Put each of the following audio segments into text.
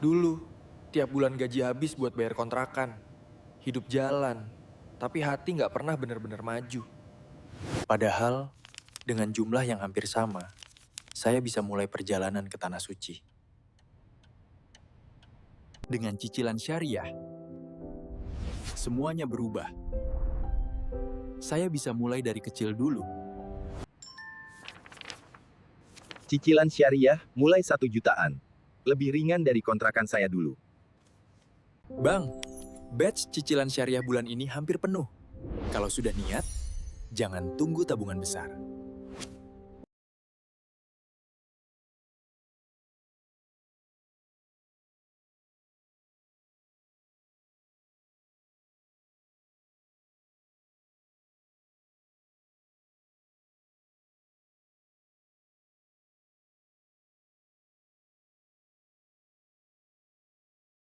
Dulu, tiap bulan gaji habis buat bayar kontrakan. Hidup jalan, tapi hati nggak pernah benar-benar maju. Padahal, dengan jumlah yang hampir sama, saya bisa mulai perjalanan ke Tanah Suci. Dengan cicilan syariah, semuanya berubah. Saya bisa mulai dari kecil dulu. Cicilan syariah mulai 1 jutaan. Lebih ringan dari kontrakan saya dulu. Bang, batch cicilan syariah bulan ini hampir penuh. Kalau sudah niat, jangan tunggu tabungan besar.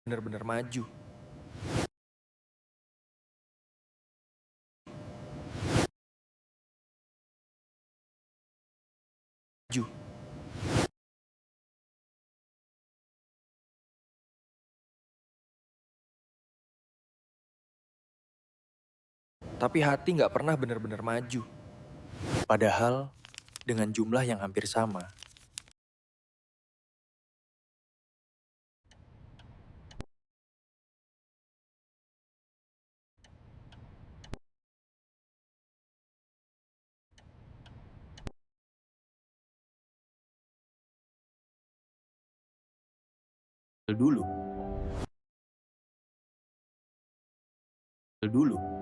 Benar-benar maju. Maju. Tapi hati nggak pernah benar-benar maju. Padahal, dengan jumlah yang hampir sama, Dulu. Dulu.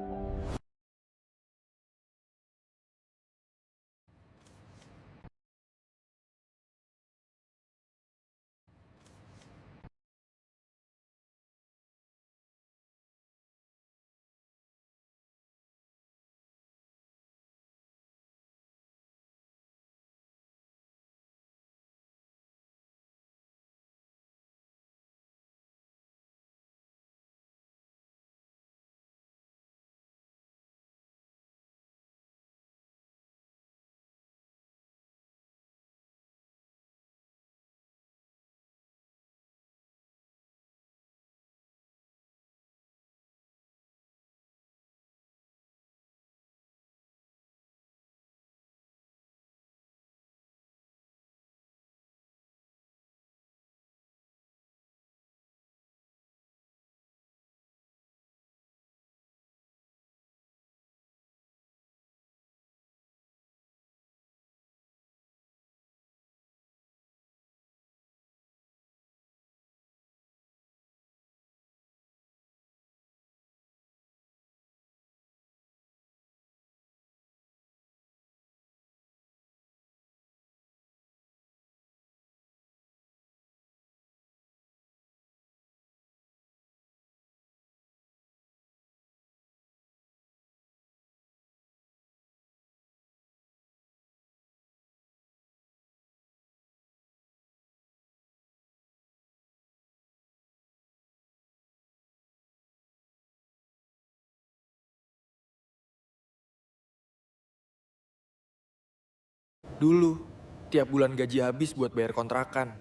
dulu, tiap bulan gaji habis buat bayar kontrakan.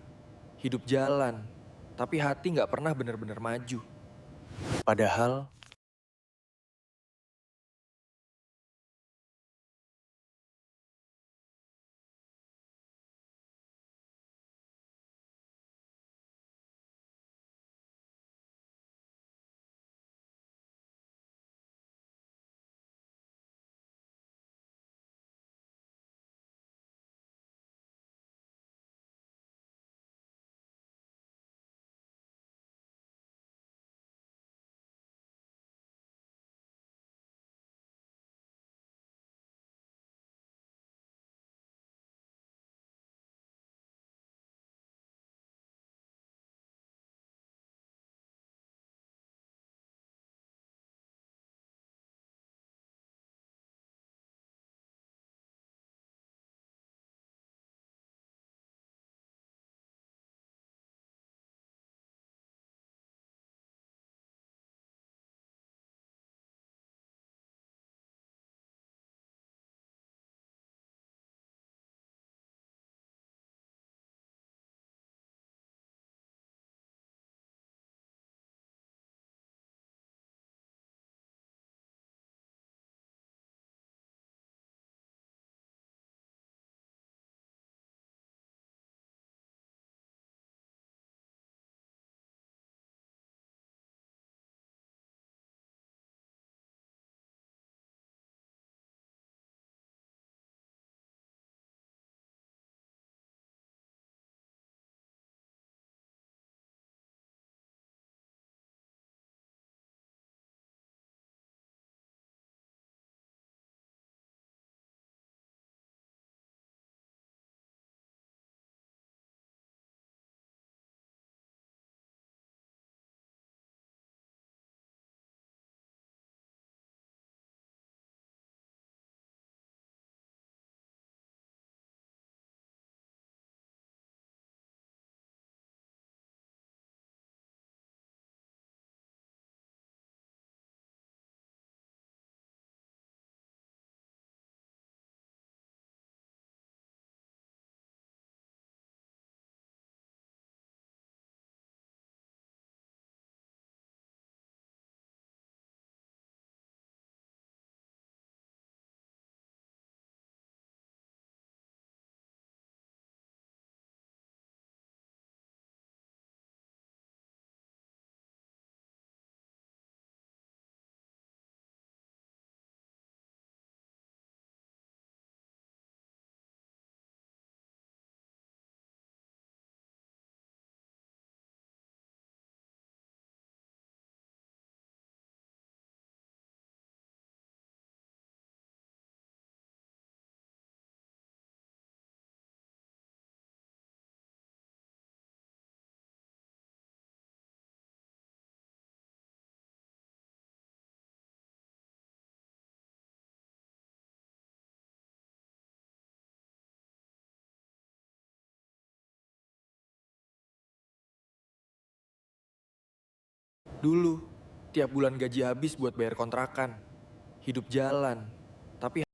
Hidup jalan, tapi hati nggak pernah benar-benar maju. Padahal, Dulu, tiap bulan gaji habis buat bayar kontrakan. Hidup jalan, tapi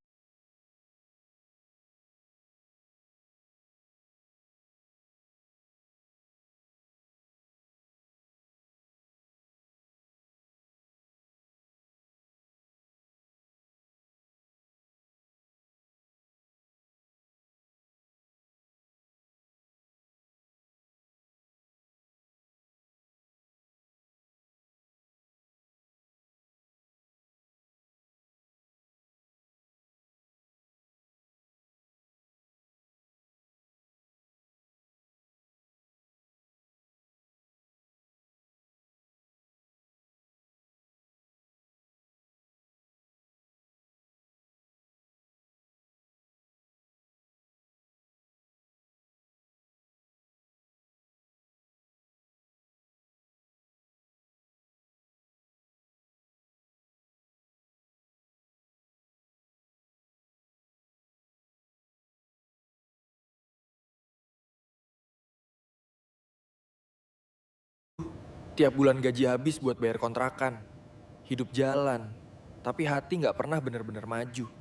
tiap bulan gaji habis buat bayar kontrakan. Hidup jalan, tapi hati nggak pernah bener-bener maju.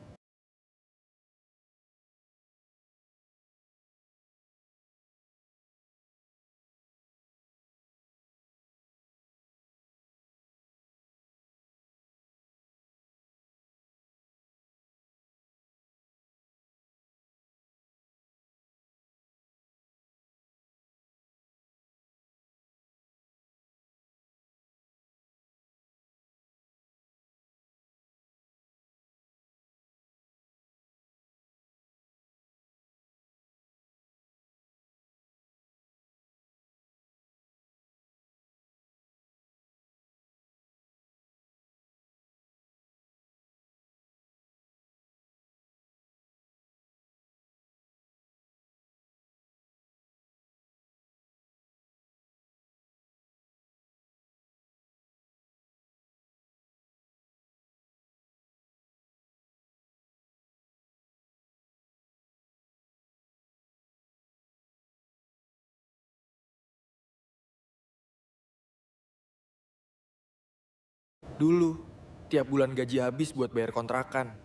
Dulu, tiap bulan gaji habis buat bayar kontrakan.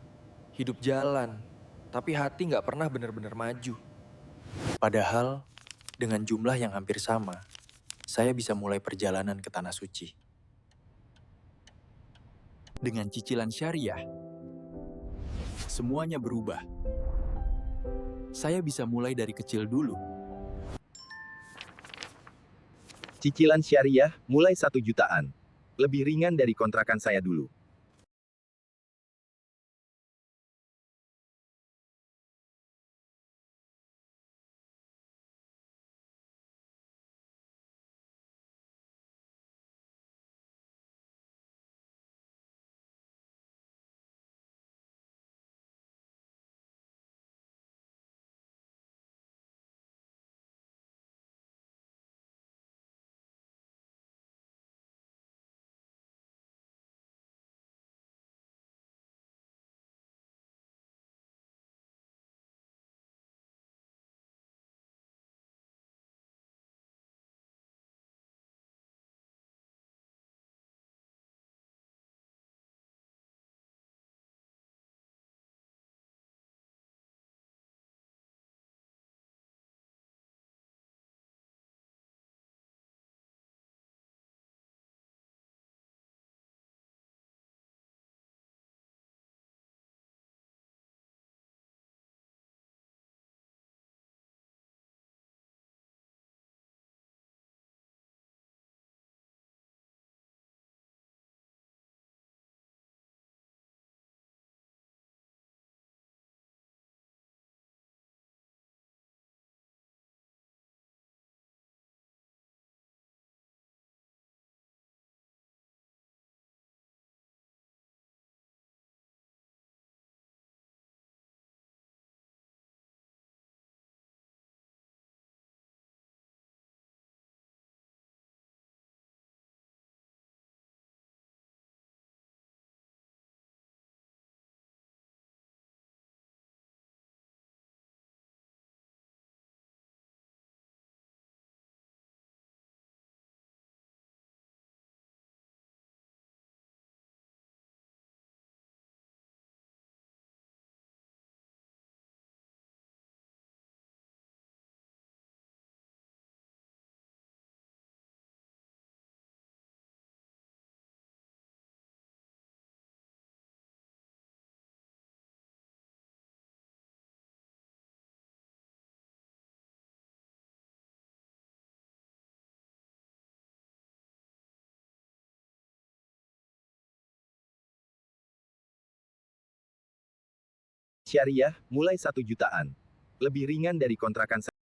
Hidup jalan, tapi hati nggak pernah bener-bener maju. Padahal, dengan jumlah yang hampir sama, saya bisa mulai perjalanan ke Tanah Suci. Dengan cicilan syariah, semuanya berubah. Saya bisa mulai dari kecil dulu. Cicilan syariah mulai 1 jutaan. Lebih ringan dari kontrakan saya dulu. syariah mulai 1 jutaan. Lebih ringan dari kontrakan saya.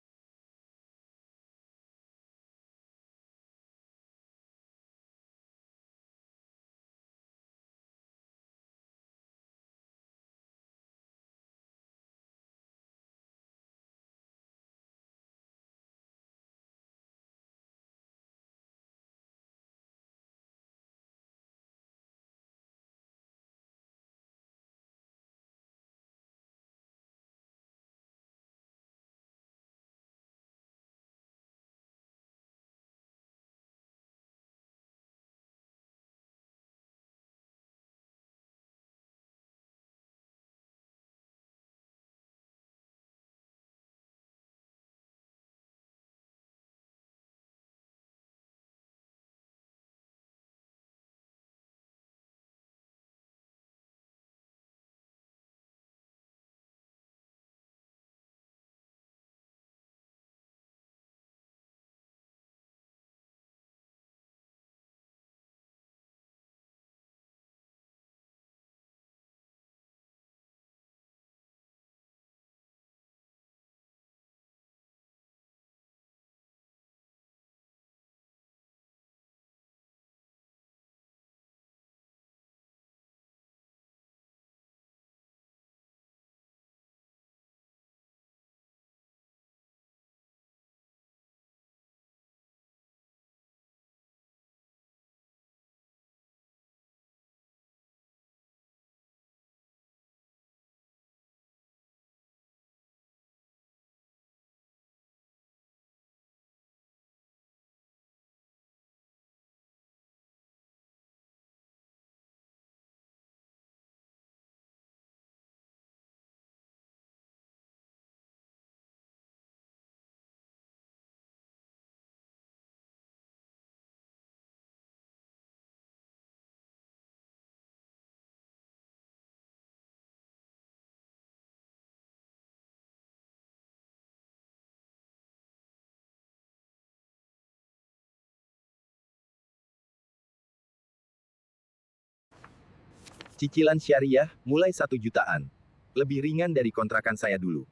Cicilan syariah mulai 1 jutaan. Lebih ringan dari kontrakan saya dulu.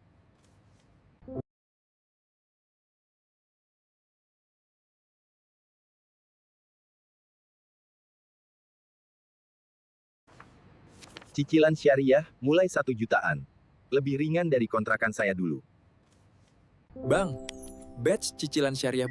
Cicilan syariah mulai 1 jutaan. Lebih ringan dari kontrakan saya dulu. Bang, batch cicilan syariah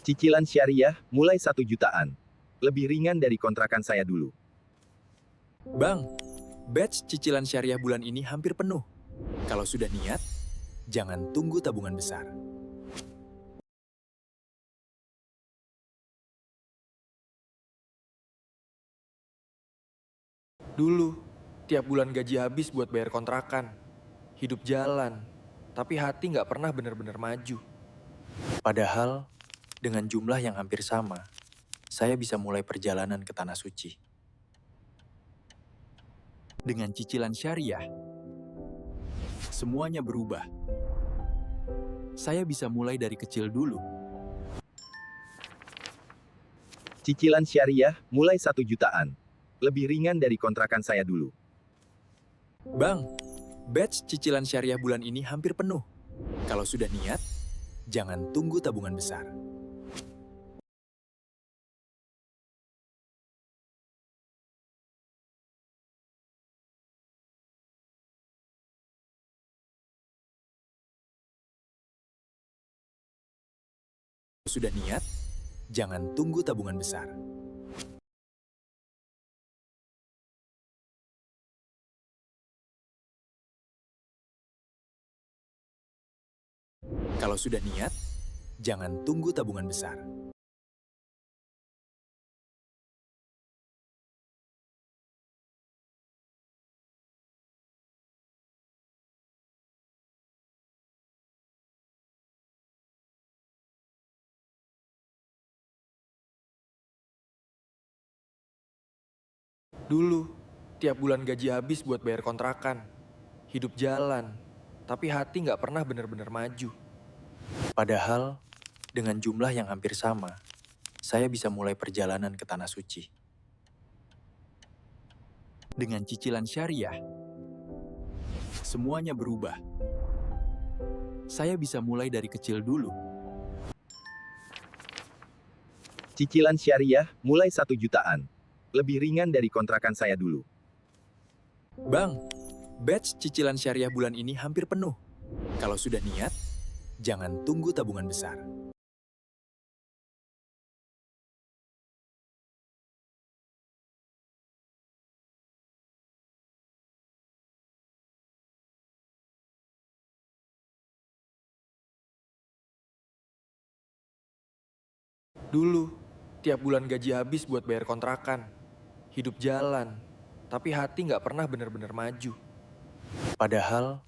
Cicilan syariah mulai 1 jutaan. Lebih ringan dari kontrakan saya dulu. Bang, batch cicilan syariah bulan ini hampir penuh. Kalau sudah niat, jangan tunggu tabungan besar. Dulu, tiap bulan gaji habis buat bayar kontrakan. Hidup jalan, tapi hati nggak pernah bener-bener maju. Padahal, dengan jumlah yang hampir sama, saya bisa mulai perjalanan ke Tanah Suci. Dengan cicilan syariah, semuanya berubah. Saya bisa mulai dari kecil dulu. Cicilan syariah mulai 1 jutaan. Lebih ringan dari kontrakan saya dulu. Bang, batch cicilan syariah bulan ini hampir penuh. Kalau sudah niat, jangan tunggu tabungan besar. Sudah niat, jangan tunggu tabungan besar. Kalau sudah niat, jangan tunggu tabungan besar. Dulu, tiap bulan gaji habis buat bayar kontrakan. Hidup jalan, tapi hati nggak pernah bener-bener maju. Padahal, dengan jumlah yang hampir sama, saya bisa mulai perjalanan ke Tanah Suci. Dengan cicilan syariah, semuanya berubah. Saya bisa mulai dari kecil dulu. Cicilan syariah mulai 1 jutaan. Lebih ringan dari kontrakan saya dulu. Bang, batch cicilan syariah bulan ini hampir penuh. Kalau sudah niat, jangan tunggu tabungan besar. Dulu, tiap bulan gaji habis buat bayar kontrakan. Hidup jalan, tapi hati nggak pernah bener-bener maju. Padahal,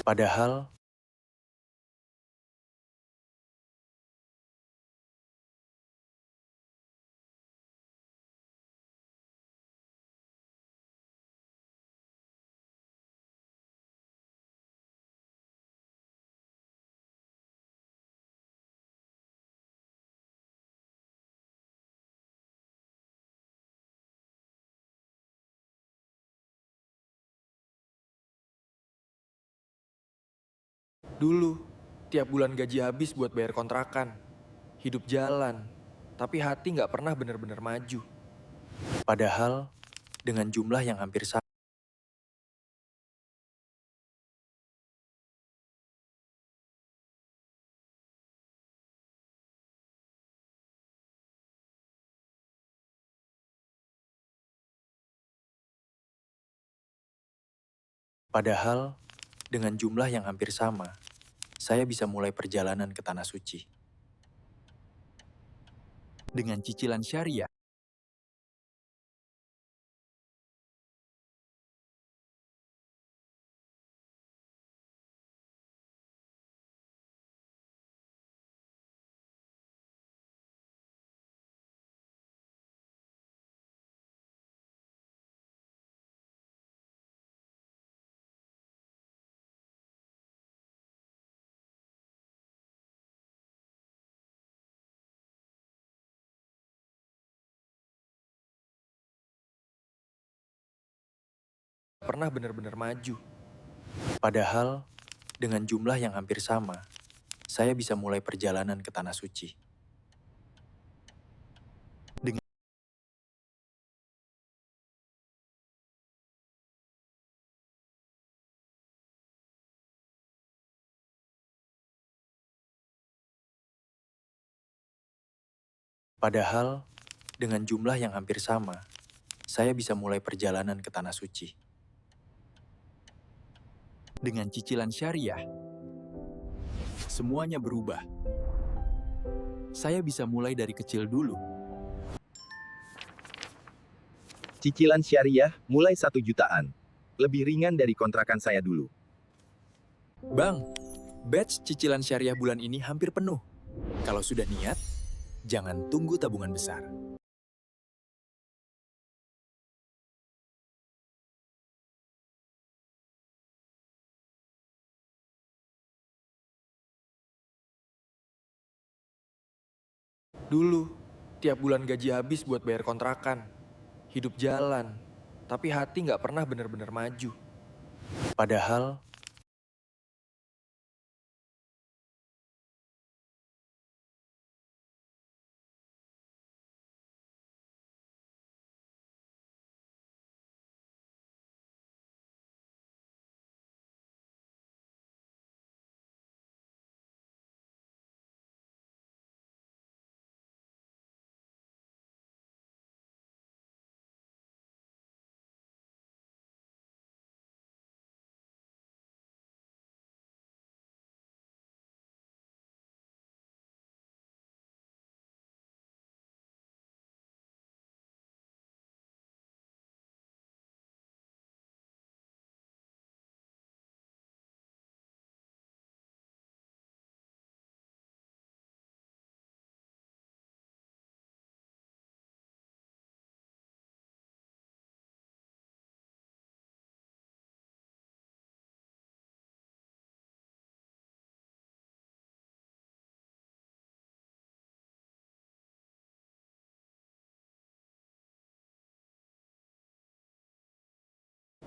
padahal dulu, tiap bulan gaji habis buat bayar kontrakan. Hidup jalan, tapi hati nggak pernah bener-bener maju. Padahal, dengan jumlah yang hampir sama. Padahal, dengan jumlah yang hampir sama, saya bisa mulai perjalanan ke Tanah Suci. Dengan cicilan syariah, pernah benar-benar maju. Padahal, dengan jumlah yang hampir sama, saya bisa mulai perjalanan ke Tanah Suci. Dengan Padahal, dengan jumlah yang hampir sama, saya bisa mulai perjalanan ke Tanah Suci. Dengan cicilan syariah, semuanya berubah. Saya bisa mulai dari kecil dulu. Cicilan syariah mulai 1 jutaan. Lebih ringan dari kontrakan saya dulu. Bang, batch cicilan syariah bulan ini hampir penuh. Kalau sudah niat, jangan tunggu tabungan besar. Dulu, tiap bulan gaji habis buat bayar kontrakan. Hidup jalan, tapi hati nggak pernah benar-benar maju. Padahal,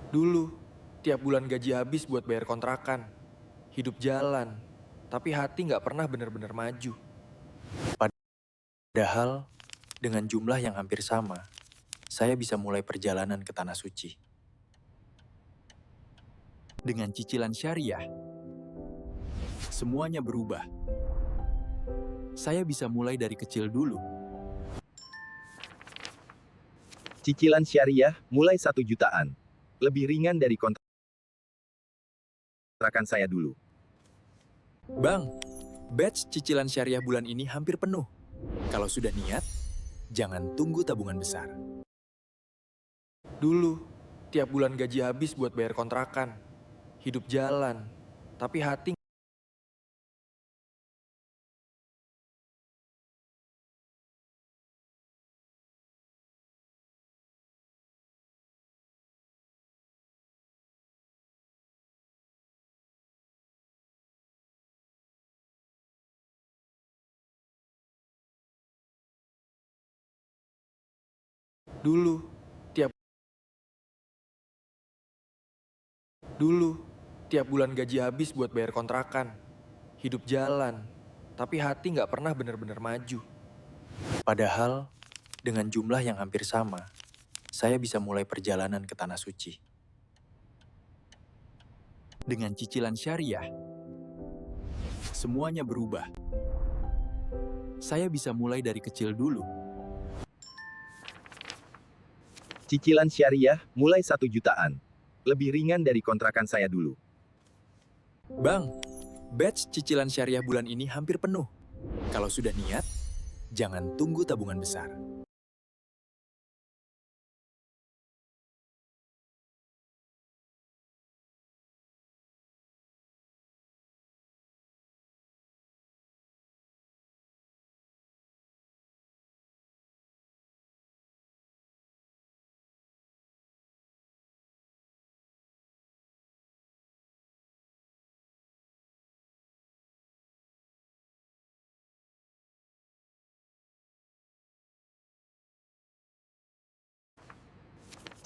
dulu, tiap bulan gaji habis buat bayar kontrakan. Hidup jalan, tapi hati nggak pernah benar-benar maju. Padahal, dengan jumlah yang hampir sama, saya bisa mulai perjalanan ke Tanah Suci. Dengan cicilan syariah, semuanya berubah. Saya bisa mulai dari kecil dulu. Cicilan syariah mulai 1 jutaan. Lebih ringan dari kontrakan saya dulu. Bang, batch cicilan syariah bulan ini hampir penuh. Kalau sudah niat, jangan tunggu tabungan besar. Dulu, tiap bulan gaji habis buat bayar kontrakan. Hidup jalan, tapi hati dulu, tiap tiap bulan gaji habis buat bayar kontrakan. Hidup jalan, tapi hati nggak pernah benar-benar maju. Padahal, dengan jumlah yang hampir sama, saya bisa mulai perjalanan ke Tanah Suci. Dengan cicilan syariah, semuanya berubah. Saya bisa mulai dari kecil dulu. Cicilan syariah mulai 1 jutaan. Lebih ringan dari kontrakan saya dulu. Bang, batch cicilan syariah bulan ini hampir penuh. Kalau sudah niat, jangan tunggu tabungan besar.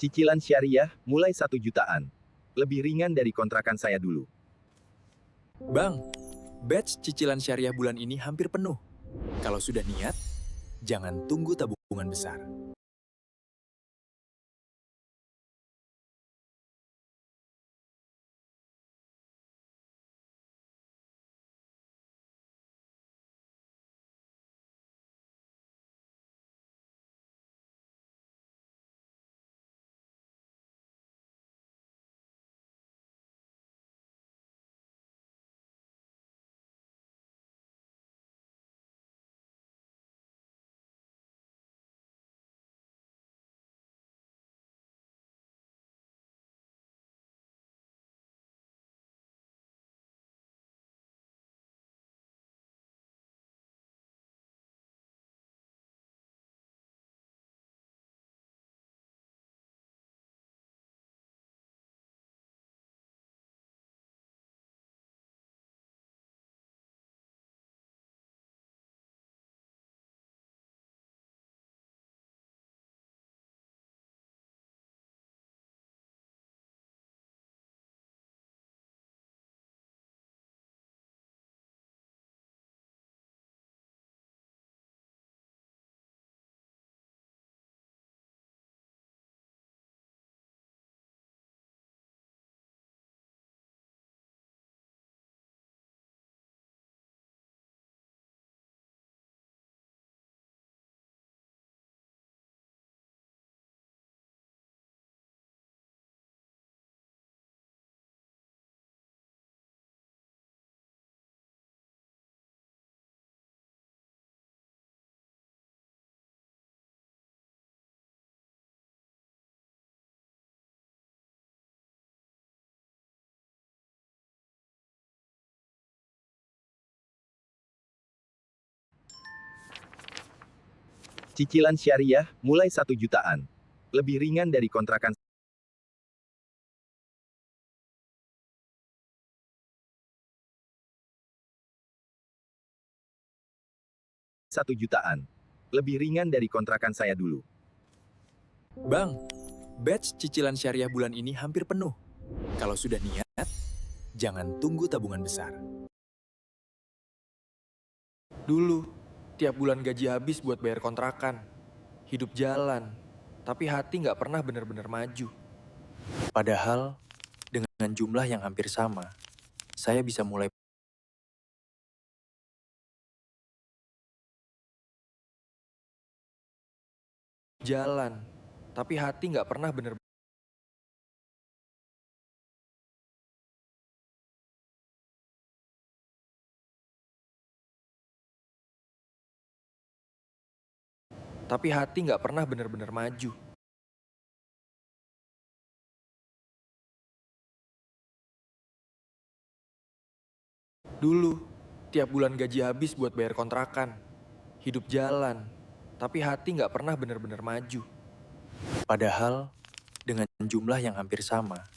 Cicilan syariah mulai 1 jutaan. Lebih ringan dari kontrakan saya dulu. Bang, batch cicilan syariah bulan ini hampir penuh. Kalau sudah niat, jangan tunggu tabungan besar. Cicilan syariah mulai 1 jutaan. Lebih ringan dari kontrakan 1 jutaan. Lebih ringan dari kontrakan saya dulu. Bang, batch cicilan syariah bulan ini hampir penuh. Kalau sudah niat, jangan tunggu tabungan besar. Dulu, tiap bulan gaji habis buat bayar kontrakan. Hidup jalan, tapi hati nggak pernah benar-benar maju. Padahal, dengan jumlah yang hampir sama, saya bisa mulai jalan, tapi hati nggak pernah benar. Tapi hati nggak pernah benar-benar maju. Dulu, tiap bulan gaji habis buat bayar kontrakan. Hidup jalan, tapi hati nggak pernah benar-benar maju. Padahal, dengan jumlah yang hampir sama,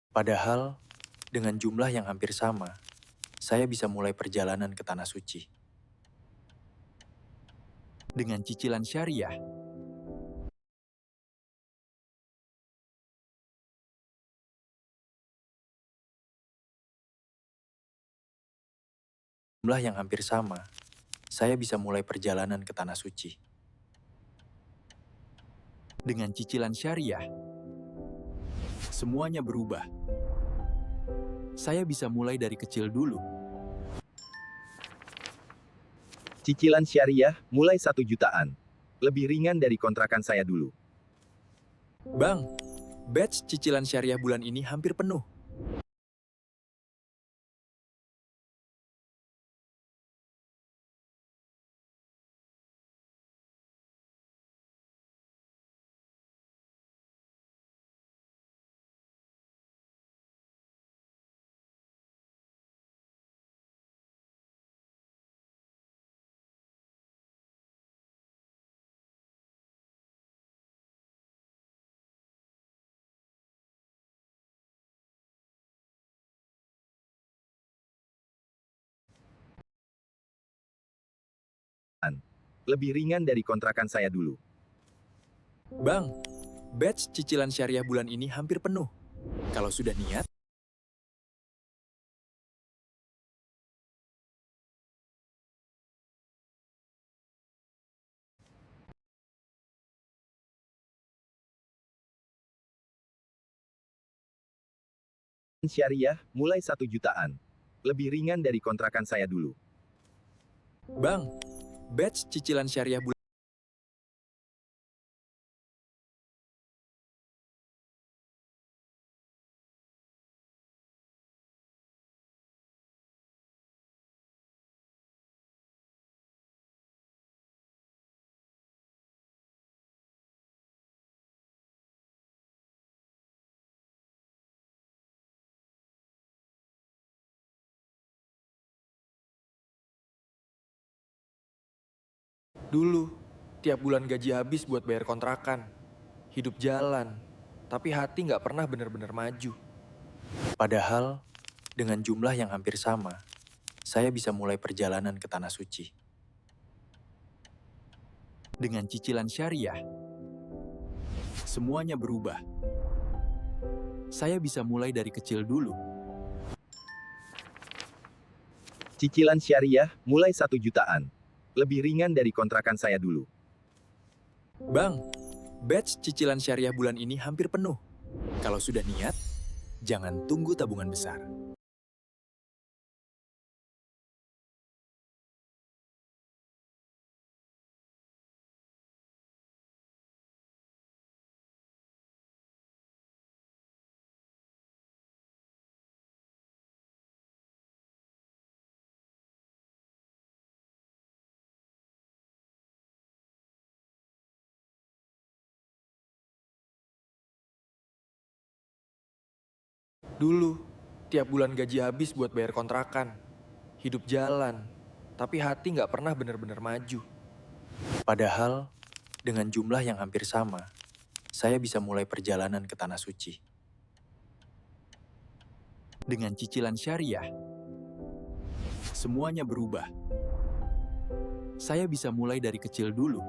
padahal dengan jumlah yang hampir sama, saya bisa mulai perjalanan ke Tanah Suci. Dengan cicilan syariah, Jumlah yang hampir sama, saya bisa mulai perjalanan ke Tanah Suci. dengan cicilan syariah, semuanya berubah. Saya bisa mulai dari kecil dulu. Cicilan syariah mulai 1 jutaan. Lebih ringan dari kontrakan saya dulu. Bang, batch cicilan syariah bulan ini hampir penuh. Lebih ringan dari kontrakan saya dulu. Bang, batch cicilan syariah bulan ini hampir penuh. Kalau sudah niat, Syariah, mulai 1 jutaan. Lebih ringan dari kontrakan saya dulu. Bang, batch cicilan syariah bulan Dulu, tiap bulan gaji habis buat bayar kontrakan. Hidup jalan, tapi hati nggak pernah benar-benar maju. Padahal, dengan jumlah yang hampir sama, saya bisa mulai perjalanan ke Tanah Suci. dengan cicilan syariah, semuanya berubah. Saya bisa mulai dari kecil dulu. Cicilan syariah, mulai 1 jutaan. Lebih ringan dari kontrakan saya dulu. Bang, batch cicilan syariah bulan ini hampir penuh. Kalau sudah niat, jangan tunggu tabungan besar. Dulu, tiap bulan gaji habis buat bayar kontrakan. Hidup jalan, tapi hati nggak pernah benar-benar maju. Padahal, dengan jumlah yang hampir sama, saya bisa mulai perjalanan ke Tanah Suci. Dengan cicilan syariah, semuanya berubah. Saya bisa mulai dari kecil dulu.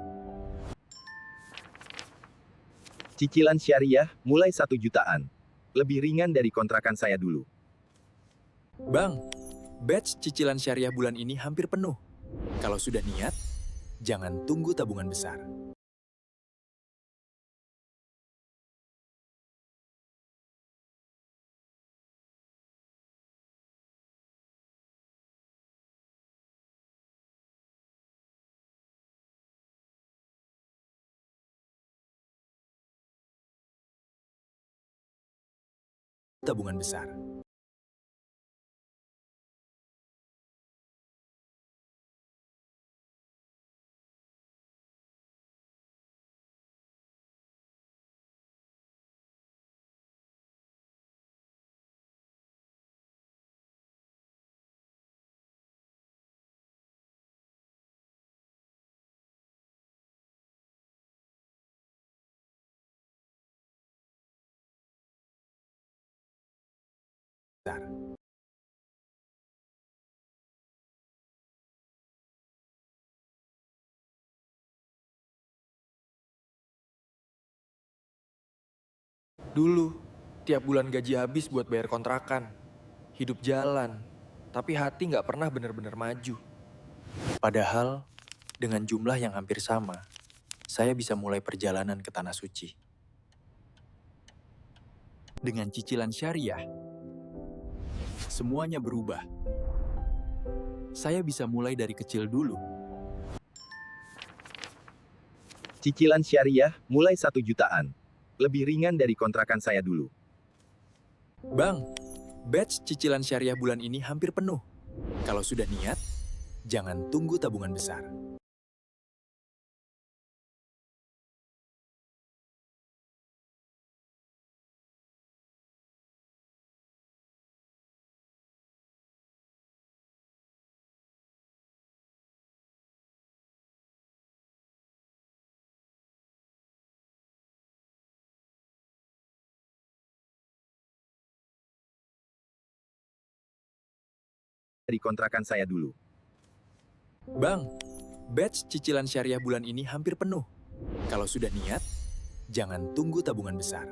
Cicilan syariah, mulai 1 jutaan. Lebih ringan dari kontrakan saya dulu. Bang, batch cicilan syariah bulan ini hampir penuh. Kalau sudah niat, jangan tunggu tabungan besar. Tabungan besar. Dulu, tiap bulan gaji habis buat bayar kontrakan. Hidup jalan, tapi hati nggak pernah benar-benar maju. Padahal, dengan jumlah yang hampir sama, saya bisa mulai perjalanan ke Tanah Suci. Dengan cicilan syariah, semuanya berubah. Saya bisa mulai dari kecil dulu. Cicilan syariah, mulai 1 jutaan. Lebih ringan dari kontrakan saya dulu. Bang, batch cicilan syariah bulan ini hampir penuh. Kalau sudah niat, jangan tunggu tabungan besar. Dari kontrakan saya dulu. Bang, batch cicilan syariah bulan ini hampir penuh. Kalau sudah niat, jangan tunggu tabungan besar.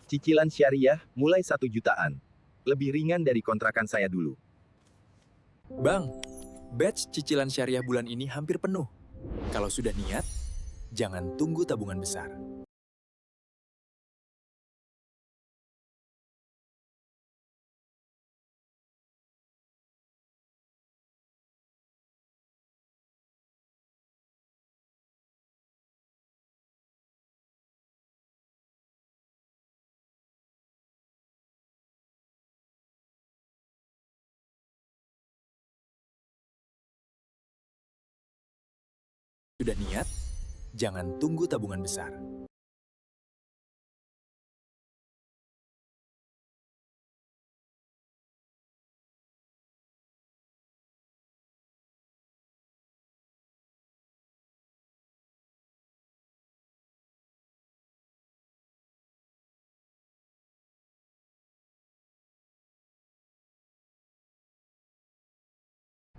Cicilan syariah mulai 1 jutaan. Lebih ringan dari kontrakan saya dulu. Bang, batch cicilan syariah bulan ini hampir penuh. Kalau sudah niat, jangan tunggu tabungan besar. Sudah niat, jangan tunggu tabungan besar.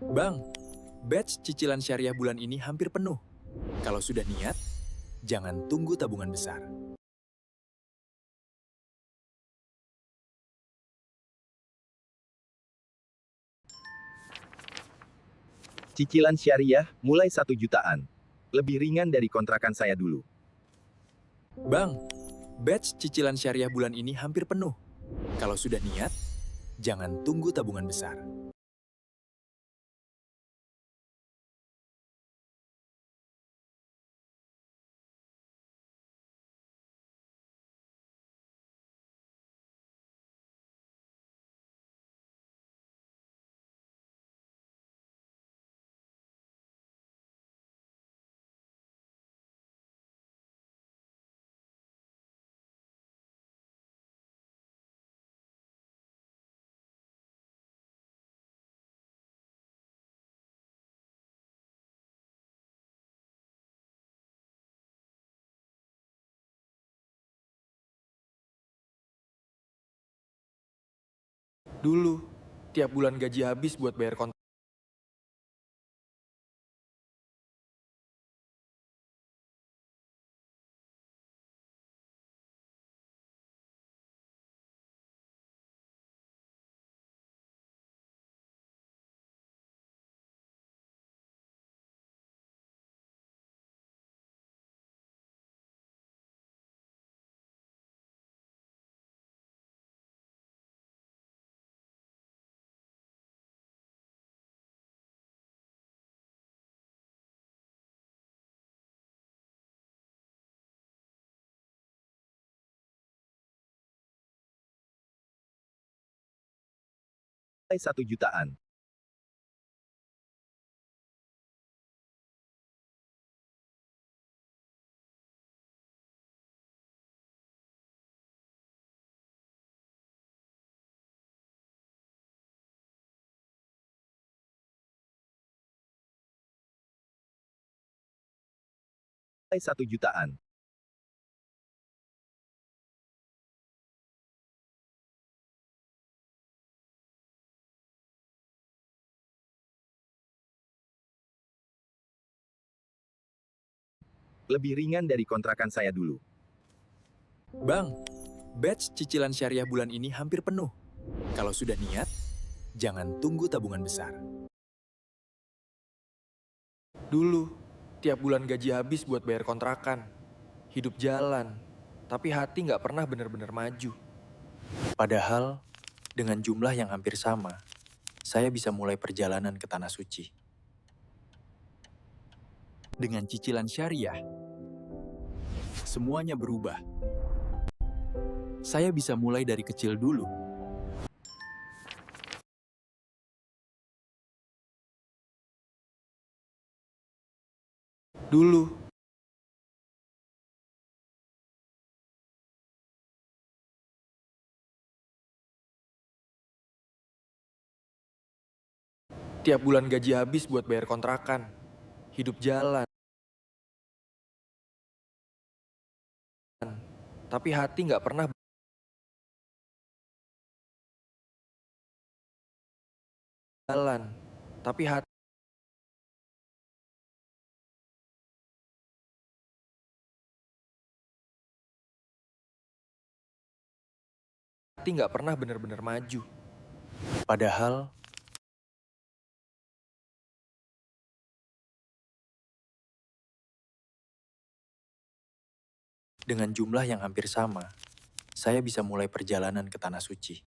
Bang, batch cicilan syariah bulan ini hampir penuh. Kalau sudah niat, jangan tunggu tabungan besar. Cicilan syariah mulai 1 jutaan. Lebih ringan dari kontrakan saya dulu. Bang, batch cicilan syariah bulan ini hampir penuh. Kalau sudah niat, jangan tunggu tabungan besar. Dulu, tiap bulan gaji habis buat bayar kontrak. Mulai 1 jutaan. Mulai 1 jutaan. Lebih ringan dari kontrakan saya dulu. Bang, batch cicilan syariah bulan ini hampir penuh. Kalau sudah niat, jangan tunggu tabungan besar. Dulu, tiap bulan gaji habis buat bayar kontrakan. Hidup jalan, tapi hati nggak pernah bener-bener maju. Padahal, dengan jumlah yang hampir sama, saya bisa mulai perjalanan ke Tanah Suci. Dengan cicilan syariah, semuanya berubah. Saya bisa mulai dari kecil dulu. Dulu, tiap bulan gaji habis buat bayar kontrakan. Hidup jalan. Tapi hati nggak pernah jalan. Tapi hati nggak pernah benar-benar maju. Padahal, dengan jumlah yang hampir sama, saya bisa mulai perjalanan ke Tanah Suci.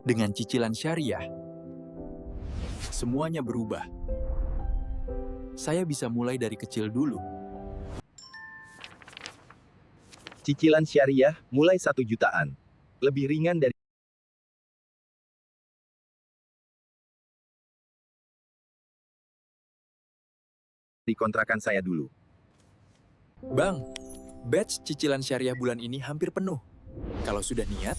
Dengan cicilan syariah, semuanya berubah. Saya bisa mulai dari kecil dulu. Cicilan syariah mulai 1 jutaan. Lebih ringan dari kontrakan saya dulu. Bang, batch cicilan syariah bulan ini hampir penuh. Kalau sudah niat,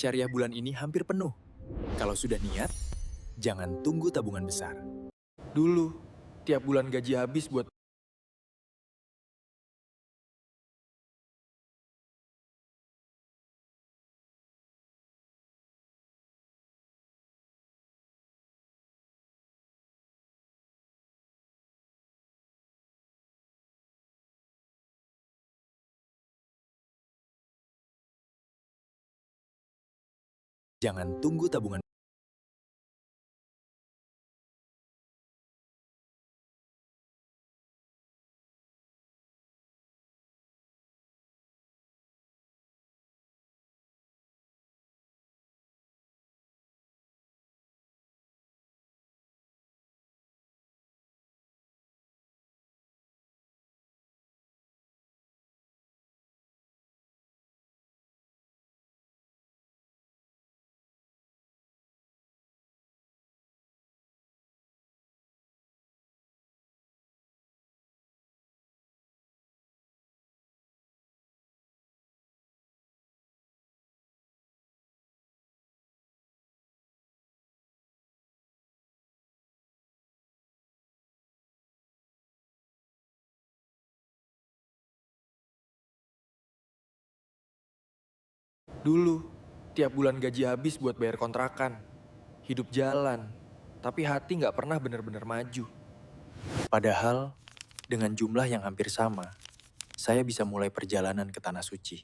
syariah bulan ini hampir penuh. Kalau sudah niat, jangan tunggu tabungan besar. Dulu, tiap bulan gaji habis buat Jangan tunggu tabungan. dulu, tiap bulan gaji habis buat bayar kontrakan. Hidup jalan. Tapi hati nggak pernah benar-benar maju. Padahal, dengan jumlah yang hampir sama, saya bisa mulai perjalanan ke Tanah Suci.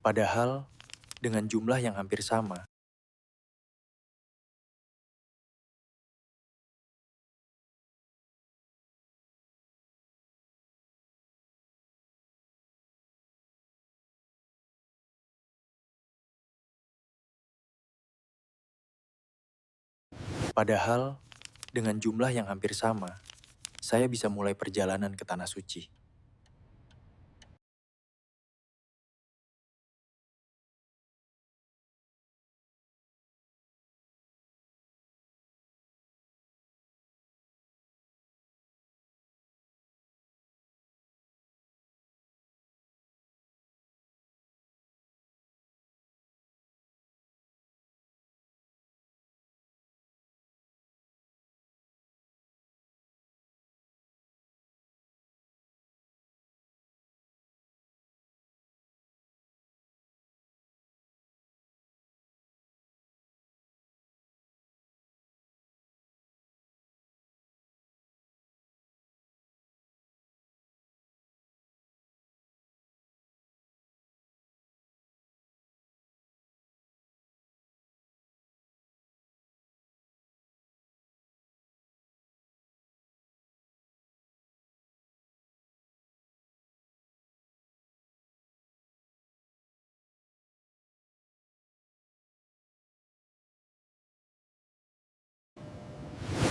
Padahal, dengan jumlah yang hampir sama, padahal dengan jumlah yang hampir sama, saya bisa mulai perjalanan ke Tanah Suci.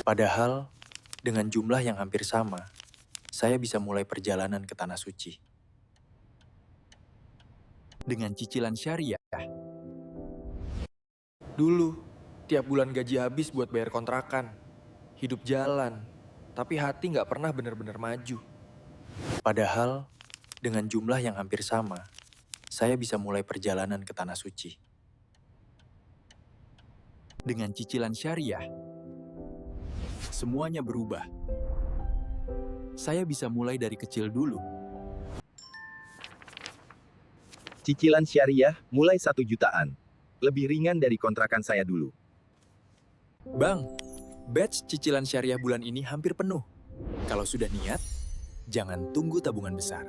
Padahal, dengan jumlah yang hampir sama, saya bisa mulai perjalanan ke Tanah Suci. Dengan cicilan syariah, Dulu, tiap bulan gaji habis buat bayar kontrakan. Hidup jalan, tapi hati nggak pernah benar-benar maju. Padahal, dengan jumlah yang hampir sama, saya bisa mulai perjalanan ke Tanah Suci. dengan cicilan syariah, semuanya berubah. Saya bisa mulai dari kecil dulu. Cicilan syariah mulai 1 jutaan. Lebih ringan dari kontrakan saya dulu. Bang, batch cicilan syariah bulan ini hampir penuh. Kalau sudah niat, jangan tunggu tabungan besar.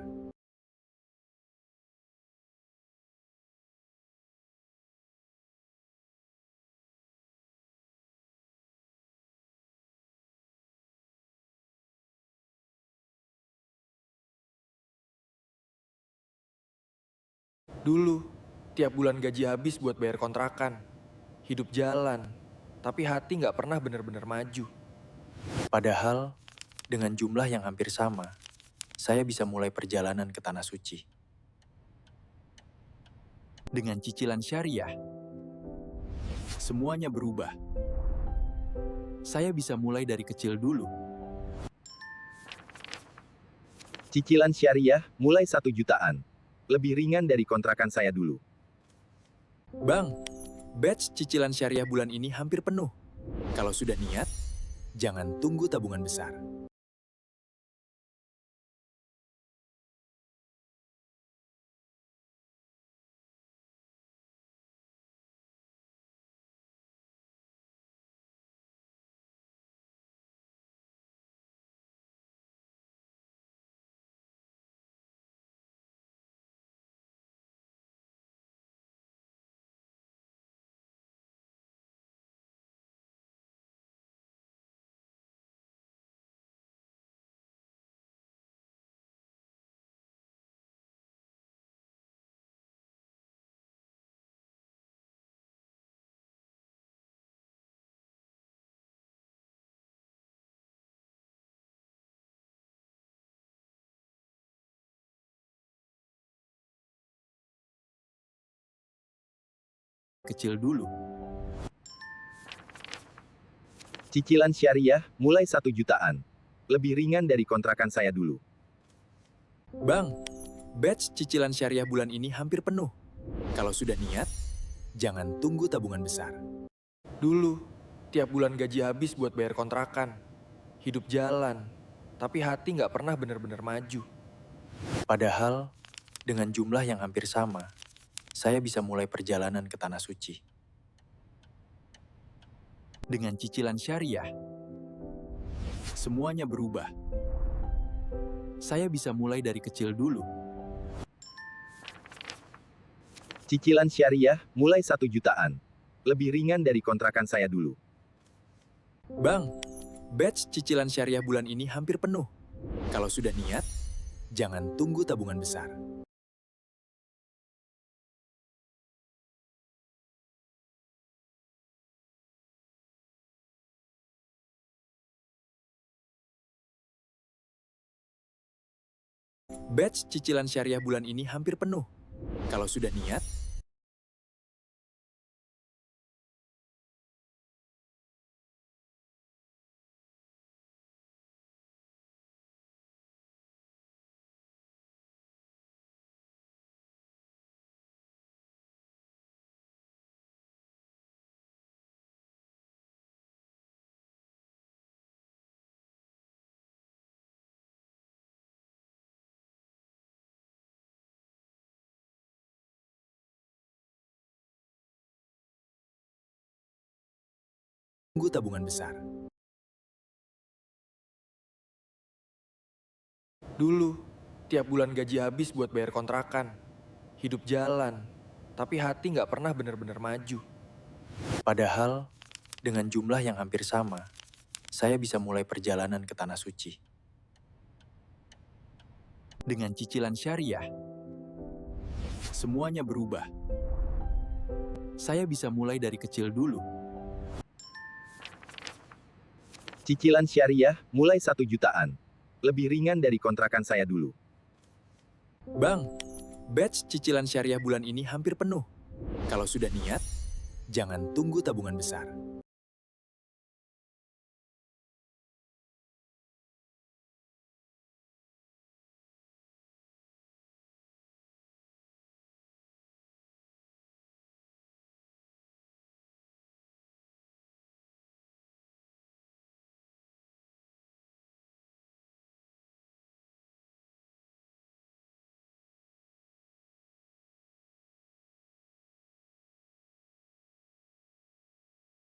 Dulu, tiap bulan gaji habis buat bayar kontrakan. Hidup jalan, tapi hati nggak pernah benar-benar maju. Padahal, dengan jumlah yang hampir sama, saya bisa mulai perjalanan ke Tanah Suci. Dengan cicilan syariah, semuanya berubah. Saya bisa mulai dari kecil dulu. Cicilan syariah mulai 1 jutaan. Lebih ringan dari kontrakan saya dulu. Bang, batch cicilan syariah bulan ini hampir penuh. Kalau sudah niat, jangan tunggu tabungan besar. Kecil dulu. Cicilan syariah mulai 1 jutaan. Lebih ringan dari kontrakan saya dulu. Bang, batch cicilan syariah bulan ini hampir penuh. Kalau sudah niat, jangan tunggu tabungan besar. Dulu, tiap bulan gaji habis buat bayar kontrakan. Hidup jalan, tapi hati nggak pernah benar-benar maju. Padahal, dengan jumlah yang hampir sama, saya bisa mulai perjalanan ke Tanah Suci. Dengan cicilan syariah, semuanya berubah. Saya bisa mulai dari kecil dulu. Cicilan syariah mulai 1 jutaan. Lebih ringan dari kontrakan saya dulu. Bang, batch cicilan syariah bulan ini hampir penuh. Kalau sudah niat, jangan tunggu tabungan besar. Batch cicilan syariah bulan ini hampir penuh. Kalau sudah niat, tunggu tabungan besar. Dulu, tiap bulan gaji habis buat bayar kontrakan. Hidup jalan, tapi hati nggak pernah benar-benar maju. Padahal, dengan jumlah yang hampir sama, saya bisa mulai perjalanan ke Tanah Suci. Dengan cicilan syariah, semuanya berubah. Saya bisa mulai dari kecil dulu. Cicilan syariah mulai 1 jutaan. Lebih ringan dari kontrakan saya dulu. Bang, batch cicilan syariah bulan ini hampir penuh. Kalau sudah niat, jangan tunggu tabungan besar.